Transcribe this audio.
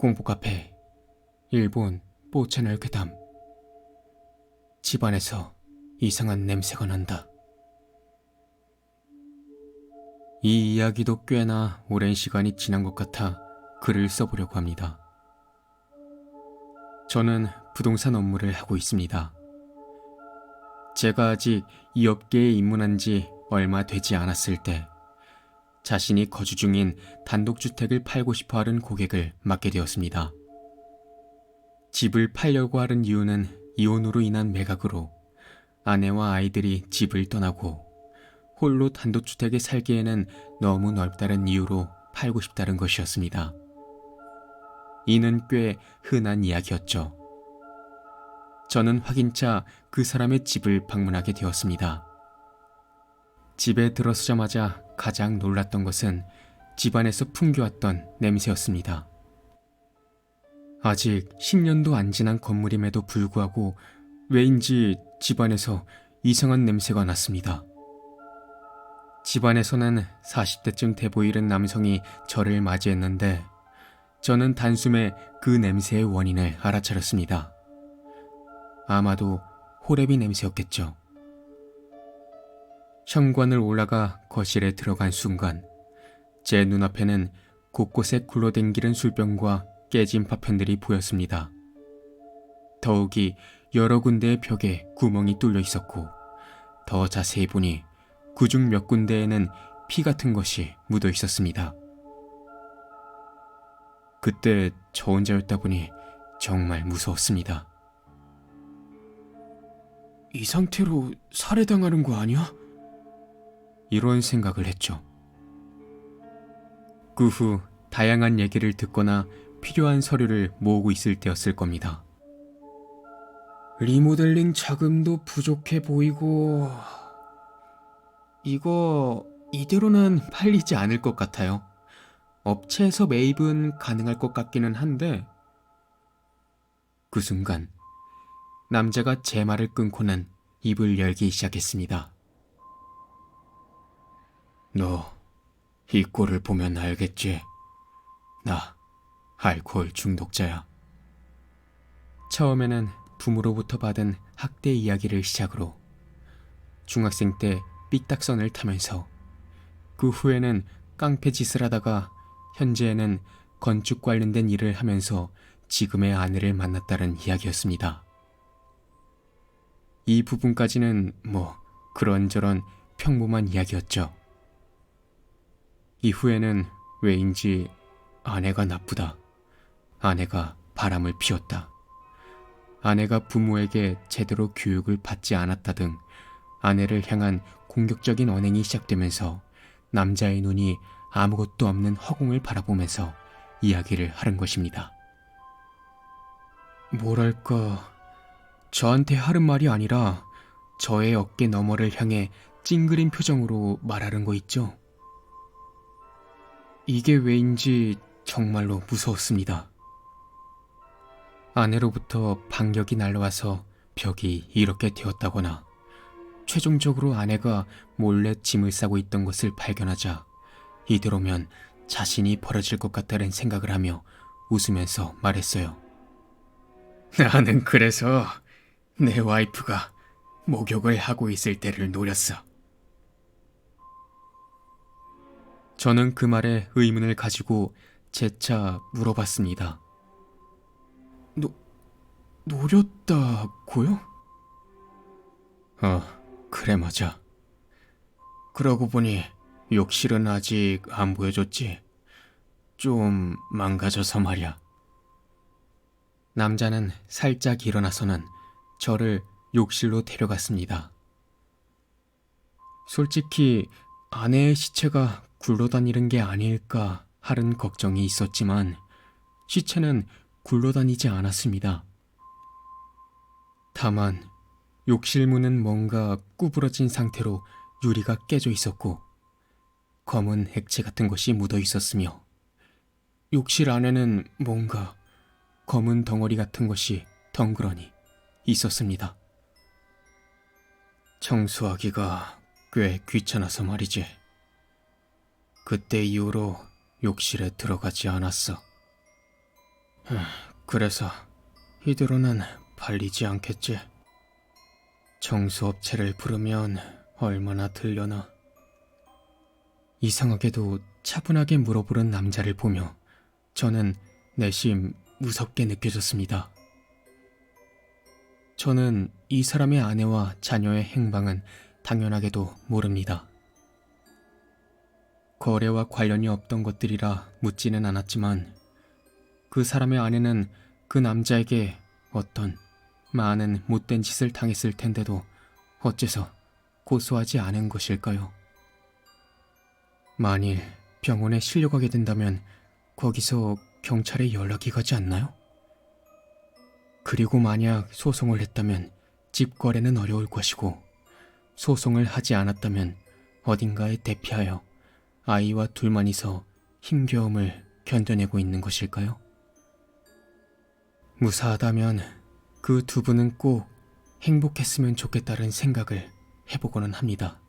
공부 카페, 일본 뽀채널 괴담. 집안에서 이상한 냄새가 난다. 이 이야기도 꽤나 오랜 시간이 지난 것 같아 글을 써보려고 합니다. 저는 부동산 업무를 하고 있습니다. 제가 아직 이 업계에 입문한 지 얼마 되지 않았을 때 자신이 거주 중인 단독주택을 팔고 싶어 하는 고객을 맡게 되었습니다. 집을 팔려고 하는 이유는 이혼으로 인한 매각으로 아내와 아이들이 집을 떠나고 홀로 단독주택에 살기에는 너무 넓다는 이유로 팔고 싶다는 것이었습니다. 이는 꽤 흔한 이야기였죠. 저는 확인차 그 사람의 집을 방문하게 되었습니다. 집에 들어서자마자 가장 놀랐던 것은 집안에서 풍겨왔던 냄새였습니다. 아직 10년도 안 지난 건물임에도 불구하고 왜인지 집안에서 이상한 냄새가 났습니다. 집안에서는 40대쯤 돼 보이는 남성이 저를 맞이했는데 저는 단숨에 그 냄새의 원인을 알아차렸습니다. 아마도 호레비 냄새였겠죠. 현관을 올라가 거실에 들어간 순간 제 눈앞에는 곳곳에 굴러댕기는 술병과 깨진 파편들이 보였습니다. 더욱이 여러 군데의 벽에 구멍이 뚫려 있었고 더 자세히 보니 그중 몇 군데에는 피 같은 것이 묻어 있었습니다. 그때 저 혼자였다 보니 정말 무서웠습니다. 이 상태로 살해당하는 거 아니야? 이런 생각을 했죠. 그 후 다양한 얘기를 듣거나 필요한 서류를 모으고 있을 때였을 겁니다. 리모델링 자금도 부족해 보이고 이거 이대로는 팔리지 않을 것 같아요. 업체에서 매입은 가능할 것 같기는 한데. 그 순간 남자가 제 말을 끊고는 입을 열기 시작했습니다. 너 이 꼴을 보면 알겠지? 나 알코올 중독자야. 처음에는 부모로부터 받은 학대 이야기를 시작으로 중학생 때 삐딱선을 타면서 그 후에는 깡패 짓을 하다가 현재에는 건축 관련된 일을 하면서 지금의 아내를 만났다는 이야기였습니다. 이 부분까지는 뭐 그런저런 평범한 이야기였죠. 이후에는 왜인지 아내가 나쁘다, 아내가 바람을 피웠다, 아내가 부모에게 제대로 교육을 받지 않았다 등 아내를 향한 공격적인 언행이 시작되면서 남자의 눈이 아무것도 없는 허공을 바라보면서 이야기를 하는 것입니다. 뭐랄까, 저한테 하는 말이 아니라 저의 어깨 너머를 향해 찡그린 표정으로 말하는 거 있죠? 이게 왜인지 정말로 무서웠습니다. 아내로부터 반격이 날라와서 벽이 이렇게 되었다거나 최종적으로 아내가 몰래 짐을 싸고 있던 것을 발견하자 이대로면 자신이 벌어질 것 같다는 생각을 하며 웃으면서 말했어요. 나는 그래서 내 와이프가 목욕을 하고 있을 때를 노렸어. 저는 그 말에 의문을 가지고 재차 물어봤습니다. 노렸다고요? 그래 맞아. 그러고 보니 욕실은 아직 안 보여줬지? 좀 망가져서 말이야. 남자는 살짝 일어나서는 저를 욕실로 데려갔습니다. 솔직히 아내의 시체가 굴러다니는 게 아닐까 하는 걱정이 있었지만 시체는 굴러다니지 않았습니다. 다만 욕실 문은 뭔가 구부러진 상태로 유리가 깨져 있었고 검은 액체 같은 것이 묻어 있었으며 욕실 안에는 뭔가 검은 덩어리 같은 것이 덩그러니 있었습니다. 청소하기가 꽤 귀찮아서 말이지. 그때 이후로 욕실에 들어가지 않았어. 그래서 이대로는 팔리지 않겠지. 청소업체를 부르면 얼마나 들려나. 이상하게도 차분하게 물어보는 남자를 보며 저는 내심 무섭게 느껴졌습니다. 저는 이 사람의 아내와 자녀의 행방은 당연하게도 모릅니다. 거래와 관련이 없던 것들이라 묻지는 않았지만 그 사람의 아내는 그 남자에게 어떤 많은 못된 짓을 당했을 텐데도 어째서 고소하지 않은 것일까요? 만일 병원에 실려가게 된다면 거기서 경찰에 연락이 가지 않나요? 그리고 만약 소송을 했다면 집 거래는 어려울 것이고 소송을 하지 않았다면 어딘가에 대피하여 아이와 둘만이서 힘겨움을 견뎌내고 있는 것일까요? 무사하다면 그 두 분은 꼭 행복했으면 좋겠다는 생각을 해보고는 합니다.